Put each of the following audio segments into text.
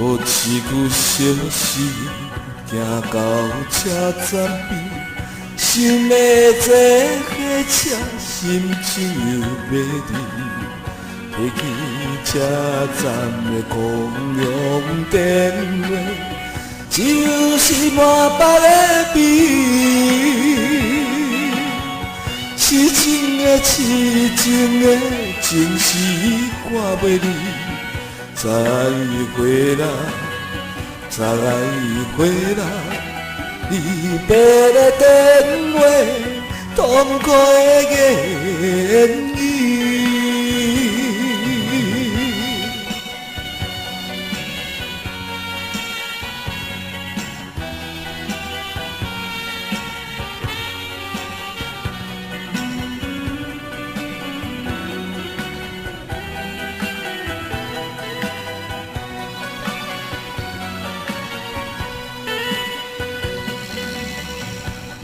一句消息，行到车站边，想要坐火车，心情又要离。提起车站的公用电话，就是满腹的悲。痴情的痴情的情是挂袂离，再会啦，再会啦，离别的电话，痛苦的言语。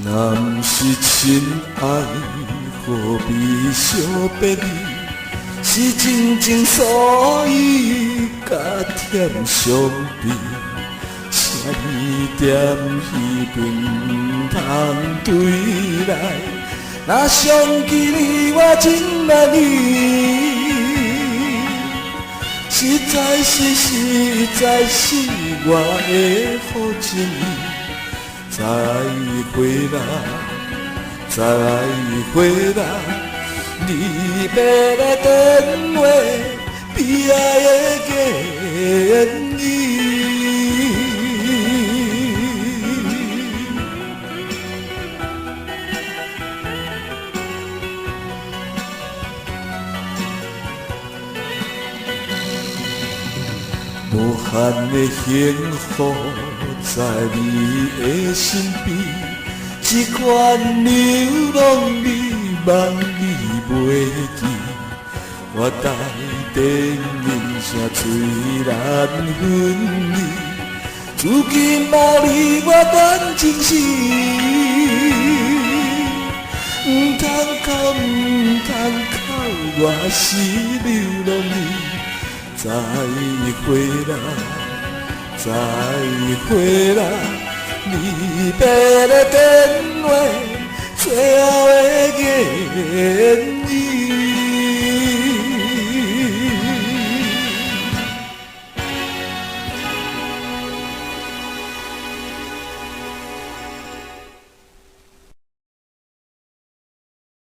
若不是亲爱，何必惜别离？是真情所以，甲甜相比，啥一点稀便通对来？若想起你，我真爱你，实在是我的好情意。再会啦，再会啦，离别的电话，悲哀的言语。无限的幸福在你的身边，这款流浪你望你袂记。我台电铃声催人分离，如今嘛离我等真是，不通靠，不通靠，我是流浪你。再会啦，再会啦，离别的电话，最后的